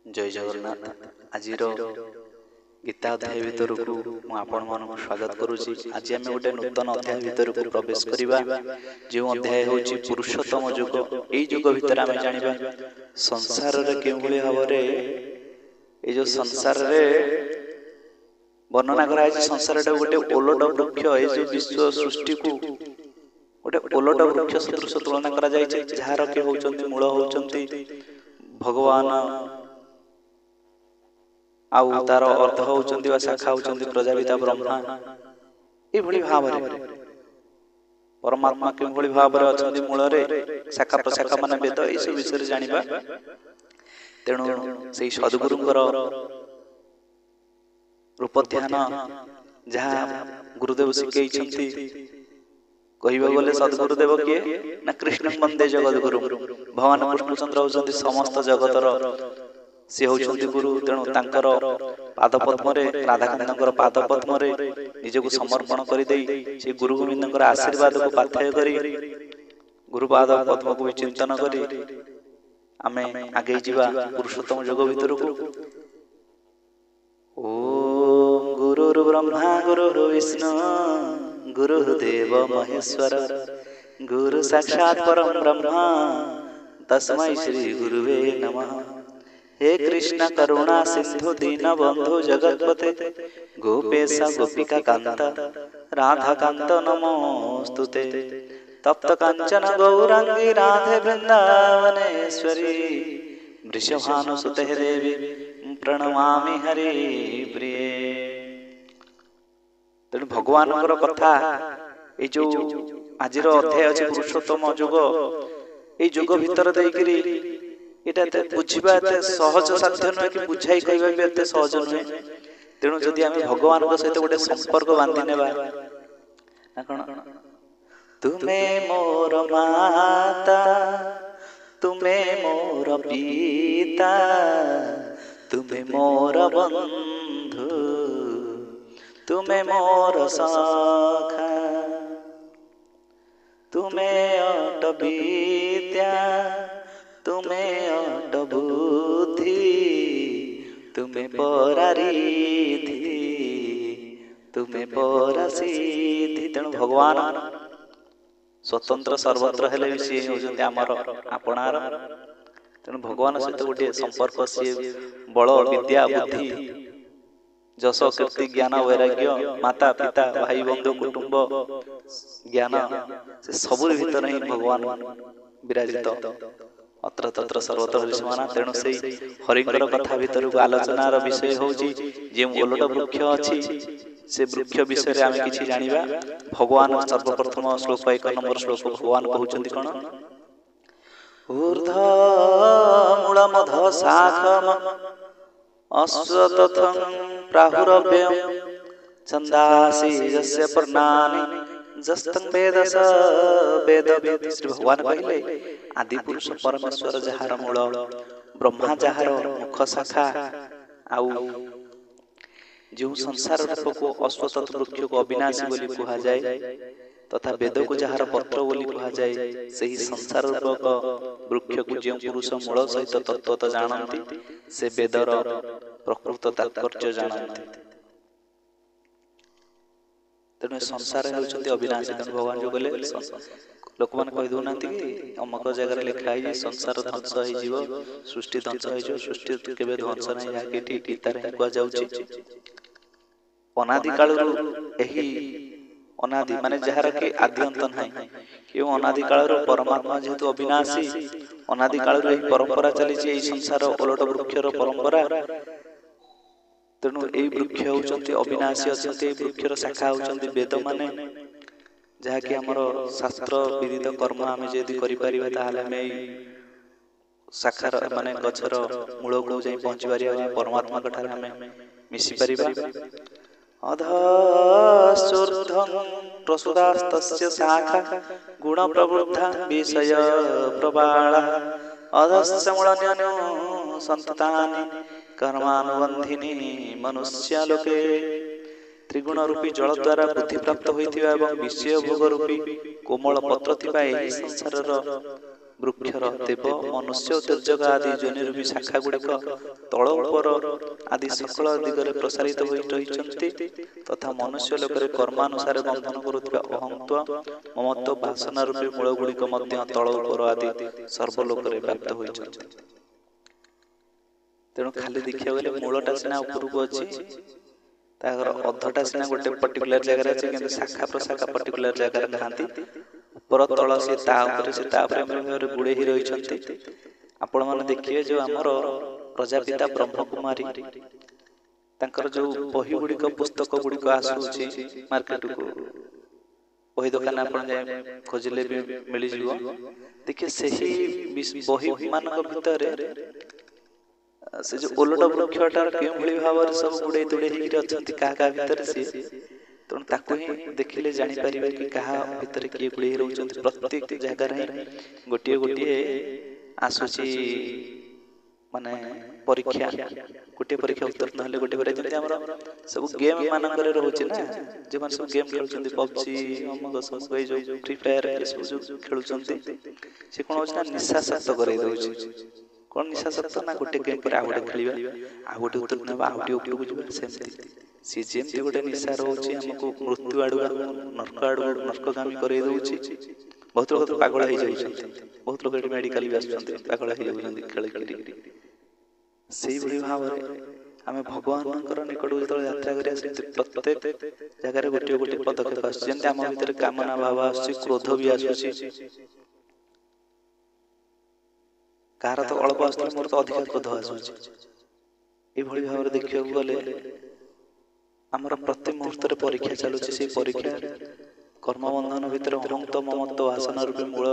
जय जगन्नाथ। आज गीता अध्याय भितर को आपण मानक स्वागत करुछि। आज आम गोटे नूतन अध्याय भितर को प्रवेश करिबा। जो अध्याय होछि पुरुषोत्तम युग। एई युग भितर आम जानिबा संसार रे केउ भली भाबरे ए जो संसार रे वर्णना करा छै। संसार टा गोटे ओलट वृक्ष। ए जो विश्व सृष्टि को गोटे ओलट वृक्ष सदृश तुलना करा जाय छै। जहार के होचंती मूल होचंती भगवान आउ तार अर्थ होचंती वा शाखा होचंती प्रजापिता ब्रह्मा। ए भली भाबरे परमात्मा के भली भाबरे अछंती मूल रे शाखा प्रशाखा माने वेद ए सब विषय जानिबा। तेणु सेही सद्गुरुंकर रूप ध्यान जहा गुरुदेव शिखै छंती कहिबा बोले सद्गुरुदेव किए ना कृष्ण वंदे जगद्गुरु। भगवान कृष्णचंद्र होचंती समस्त जगतर से होचंती गुरु। तेणु तांकर पादपद्म रे राधाकांतकर पादपद्म रे निजको समर्पण करि देई से गुरु गोविंदकर आशीर्वाद को पाथय करी गुरुपाद पद्म को चिंतन करी आमे आगे जीवा पुरुषोत्तम योग भितर को। ओम गुरुर् ब्रह्मा गुरुर् विष्णु गुरुदेव महेश्वर गुरु साक्षात् परम ब्रह्म तस्मै श्री गुरुवे नमः। हे कृष्ण करुणा सिंधु दीन बंधु जगतपते गोपेश गोपिका कांत राधा कांत नमोस्तुते। तप्त कांचन गौरांगी राधे वृंदावनेश्वरी वृषभानुसुते देवी प्रणमामि हरि प्रिये। तेणु भगवान कथा ये जो आज अध्याय अच्छे पुरुषोत्तम युग ये युग भितर देकरी एटा बुझिबा एते सहज साध्य नुहे कि बुझाई कहबा भी एते सहज नुहे। तेणु जदि आम भगवान सहित गोटे संपर्क बांधि नेबा ना कौन तुमे मोर माता तुमे मोर पिता तुमे मोर बंधु तुमे मोर सखा तुमे अट विद्या तुमे अट बुद्धि तुमे परारिधि तुमे परासिद्धि। तेणु भगवान स्वतंत्र सर्वत्र हेले भी सी होचंती आमर आपणार। तेणु भगवान सहित गोटे संपर्क सी बल विद्या बुद्धि जस कीर्ति ज्ञान वैराग्य माता पिता भाई बंधु कुटुंब ज्ञान से सबुर भीतर ही भगवान विराजित अत्र तत्र सर्वत्र विश्वना। तेणु से हरिंकर कथा भितर को आलोचनार विषय होची जे ओलट वृक्ष अछि से वृक्ष विषय रे आमे किछि जानिबा। भगवान सर्वप्रथम श्लोक 1 नंबर श्लोक भगवान कहउचंती कोन ऊर्ध मूलमध शाखम अश्वत्थं प्राहुरव्यं छन्दासि यस्य पर्णानि जस्तं वेदस वेदवित्। श्री भगवान कहले आदि पुरुष परमेश्वर जहार मूल ब्रह्मा जहार मुख शाखा आउ जो संसार रूप को अश्वत्थ वृक्ष को अविनाशी बोली कहा जाए तथा वेद को जहार पत्र बोली कहा जाए सही संसार रूपक वृक्ष को जो पुरुष मूल सहित तत्वत जानती से वेदर प्रकृत तात्पर्य जानती। तेणु संसार होचंती अविनाशी। तेणु भगवान जो कहले लोक मान कहि दउ नांती कि अमक जगह लिखा है संसार ध्वंस होई जीव सृष्टि ध्वंस होई जो सृष्टि केबे ध्वंस नहीं या के टी तार को जाउची। अनादि काल एही अनादि माने जहार के आदि अंत नहीं क्यों अनादि काल परमात्मा जेहेतु अविनाशी अनादि काल एही परंपरा चली एही संसार ओलट वृक्षर परंपरा। तेणु एही वृक्ष होचंती अविनाशी अछंती। वृक्षर शाखा होचंती वेद माने जहा कि हमर शास्त्र विदित कर्म आमे जेदी करि परिबा ताहाले आमे शाखार माने गछर मूल को जाई पहुंची परिबा परमात्मा कठार आमे मिसी परिबा। अधश्चूर्ध्वं प्रसुदास्तस्य शाखा गुण प्रवृद्धा विषय प्रबाला अधश्च मूलन्यनो संततानि कर्मानुबंधिनी मनुष्य लोके। त्रिगुण रूपी जल द्वारा बुद्धि प्राप्त होइथिबा एवं विषय भोग रूपी कोमल पत्र थिबा एही संसारर ବୃକ୍ଷର ଦେବ ମନୁଷ୍ୟ ତ୍ୟଜକ ଆଦି ଯୋନିରୁ ବି ଶାଖା ଗୁଡ଼ିକ ତଳ ଉପର ଆଦି ସକଳ ଦିଗରେ ପ୍ରସାରିତ ହୋଇ ରହିଛନ୍ତି ତଥା ମନୁଷ୍ୟ ଲୋକରେ କର୍ମାନୁସାରେ ବନ୍ଧନ କରୁଥିବା ଅହଂତ୍ୱ ମମତ୍ୱ ବାସନା ରୂପୀ ମୂଳ ଗୁଡ଼ିକ ମଧ୍ୟ ତଳ ଉପର ଆଦି ସର୍ବଲୋକରେ ବ୍ୟାପ୍ତ ହୋଇଛନ୍ତି। ତେଣୁ ଖାଲି ଦେଖିବାକୁ ଗଲେ ମୂଳଟା ସିନା ଉପରକୁ ଅଛି, ତାଙ୍କର ଅଧଟା ସିନା ଗୋଟେ ପର୍ଟିକୁଲାର ଜାଗାରେ ଅଛି, କିନ୍ତୁ ଶାଖା ପ୍ରଶାଖା ପର୍ଟିକୁଲାର ଜାଗାରେ ନାହାନ୍ତି। ଉପର ତଳ ସେ ତା ଉପରେ ଭାବରେ ଗୁଡ଼େଇ ରହିଛନ୍ତି। ଆପଣମାନେ ଦେଖିବେ ଯୋଉ ଆମର ପ୍ରଜାପିତା ବ୍ରହ୍ମକୁମାରୀ ତାଙ୍କର ଯୋଉ ବହି ଗୁଡ଼ିକ ପୁସ୍ତକ ଗୁଡ଼ିକ ଆସୁଛି ମାର୍କେଟକୁ, ବହି ଦୋକାନ ଆପଣ ଯାଇ ଖୋଜିଲେ ବି ମିଳିଯିବ। ଦେଖିବେ ସେହି ବହି ମାନଙ୍କ ଭିତରେ ସେ ଯୋଉ ଓଲଟ ବୃକ୍ଷଟାର କେଉଁଭଳି ଭାବରେ ସବୁ ଗୁଡ଼େଇ ତୁଡ଼େଇ ହେଇକି ଅଛନ୍ତି କାହା ଭିତରେ ସିଏ, ତେଣୁ ତାକୁ ହିଁ ଦେଖିଲେ ଜାଣିପାରିବେ କି କାହା ଭିତରେ କିଏ ଗୁଡ଼େଇ ରହୁଛନ୍ତି। ପ୍ରତ୍ୟେକ ଜାଗାରେ ହିଁ ଗୋଟିଏ ଗୋଟିଏ ଆସୁଛି ମାନେ ପରୀକ୍ଷା, ଗୋଟିଏ ପରୀକ୍ଷା ଉତ୍ତୀର୍ଣ୍ଣ ହେଲେ ଗୋଟିଏ ପରୀକ୍ଷା, ଯେମିତି ଆମର ସବୁ ଗେମ୍ ମାନଙ୍କରେ ରହୁଛି ନା, ଯେଉଁମାନେ ସବୁ ଗେମ୍ ଖେଳୁଛନ୍ତି ପବଜି ଅମକ ସମକ ଏଇ ଯୋଉ ଫ୍ରି ଫାୟାର ଏସବୁ ଯୋଉ ଖେଳୁଛନ୍ତି, ସେ କ'ଣ ହଉଛି ନା ନିଶାସକ୍ତ କରେଇ ଦଉଛି। କ'ଣ ନିଶାସକ୍ତ ନା ଗୋଟେ ଗେମ୍ ପରେ ଆଉ ଗୋଟେ ଖେଳିବା, ଆଉ ଗୋଟେ ଉତ୍ତୀର୍ଣ୍ଣ ହେବା, ଆଉ ଟିକେ ଉପରକୁ ଯିବା, ସେମିତି ସିଏ ଯେମିତି ଗୋଟେ ନିଶା ରହୁଛି ଆମକୁ ମୃତ୍ୟୁ ଆଡ଼କୁ ନର୍କଗାମୀ କରେଇ ଦଉଛି। ବହୁତ ଲୋକ ତ ପାଗଳ ହେଇଯାଉଛନ୍ତି, ବହୁତ ଲୋକ ଏଠି ମେଡିକାଲ ବି ଆସୁଛନ୍ତି ପାଗଳ ହେଇଯାଉଛନ୍ତି ଖେଳିକିରି। ସେଇଭଳି ଭାବରେ ଆମେ ଭଗବାନଙ୍କର ନିକଟକୁ ଯେତେବେଳେ ଯାତ୍ରା କରିବା, ସେମିତି ପ୍ରତ୍ୟେକ ଜାଗାରେ ଗୋଟିଏ ଗୋଟିଏ ପଦକ୍ଷେପ ଆସୁଛି। ଯେମିତି ଆମ ଭିତରେ କାମନା ଭାବ ଆସୁଛି, କ୍ରୋଧ ବି ଆସୁଛି। କାହାର ତ ଅଳ୍ପ ଆସୁଥିଲେ, ମୋର ତ ଅଧିକା କ୍ରୋଧ ଆସୁଛି। ଏଇଭଳି ଭାବରେ ଦେଖିବାକୁ ଗଲେ ଆମର ପ୍ରତି ମୁହୂର୍ତ୍ତରେ ପରୀକ୍ଷା ଚାଲୁଛି। ସେଇ ପରୀକ୍ଷା କର୍ମବନ୍ଧନ ଭିତରେ ଅହଂତ ମମତ୍ୱ ବାସନା ରୂପୀ ମୂଳ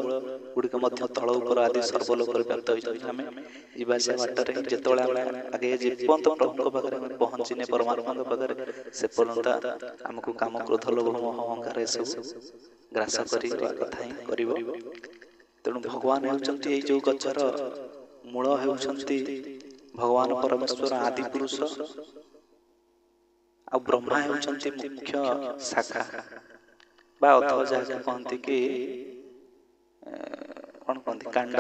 ଗୁଡ଼ିକ ମଧ୍ୟ ତଳ ଉପର ଆଦି ସର୍ବଲୋକରେ ବ୍ୟାପ୍ତ ହୋଇଛନ୍ତି। ଆମେ ଯିବା ଆସିବା ବାଟରେ ଯେତେବେଳେ ଆମେ ଆଗେ ଯେପର୍ଯ୍ୟନ୍ତ ପ୍ରଭୁଙ୍କ ପାଖରେ ଆମେ ପହଞ୍ଚିନେ, ପରମାତ୍ମାଙ୍କ ପାଖରେ, ସେ ପର୍ଯ୍ୟନ୍ତ ଆମକୁ କାମ କ୍ରୋଧ ଲୋଭ ମୋହ ଅହଂକାର ଏସବୁ ଗ୍ରାସ କରିବା କଥା ହିଁ କରିବ। ତେଣୁ ଭଗବାନ ହେଉଛନ୍ତି ଏଇ ଯୋଉ ଗଛର ମୂଳ, ହେଉଛନ୍ତି ଭଗବାନ ପରମେଶ୍ୱର ଆଦି ପୁରୁଷ, ଆଉ ବ୍ରହ୍ମା ହେଉଛନ୍ତି ମୁଖ୍ୟ ଶାଖା ବା ଅଥବା ଯାହାକୁ କହନ୍ତି କି କ'ଣ କହନ୍ତି କାଣ୍ଡ,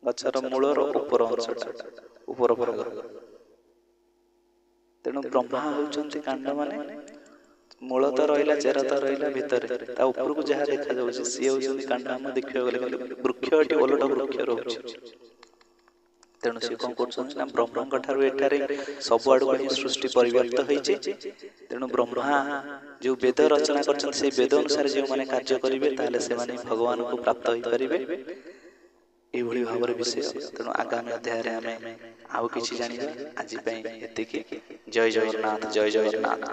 ଗଛର ମୂଳର ଉପର ଅଂଶଟା, ଉପର ଭାଗ। ତେଣୁ ବ୍ରହ୍ମା ହେଉଛନ୍ତି କାଣ୍ଡ, ମାନେ ମୂଳ ତ ରହିଲା, ଚେର ତ ରହିଲା ଭିତରେ, ତା ଉପରକୁ ଯାହା ଦେଖାଯାଉଛି ସିଏ ହେଉଛନ୍ତି କାଣ୍ଡ। ଆମେ ଦେଖିବାକୁ ଗଲେ ବୃକ୍ଷ ଏଠି ଓଲଟ ବୃକ୍ଷ ରହୁଛି। ତେଣୁ ସେ କ'ଣ କରୁଛନ୍ତି ନା ବ୍ରହ୍ମାଙ୍କ ଠାରୁ ଏଠାରେ ସବୁଆଡ଼କୁ ହିଁ ସୃଷ୍ଟି ପରିବ୍ୟାପ୍ତ ହେଇଛି। ତେଣୁ ବ୍ରହ୍ମା ଯୋଉ ବେଦ ରଚନା କରିଛନ୍ତି, ସେଇ ବେଦ ଅନୁସାରେ ଯେଉଁମାନେ କାର୍ଯ୍ୟ କରିବେ ତାହେଲେ ସେମାନେ ଭଗବାନଙ୍କୁ ପ୍ରାପ୍ତ ହେଇପାରିବେ। ଏଇଭଳି ଭାବରେ ବିଷୟ। ତେଣୁ ଆଗାମୀ ଅଧ୍ୟାୟରେ ଆମେ ଆଉ କିଛି ଜାଣିବା। ଆଜି ପାଇଁ ଏତିକି। ଜୟ ଜଗନ୍ନାଥ, ଜୟ ଜଗନ୍ନାଥ।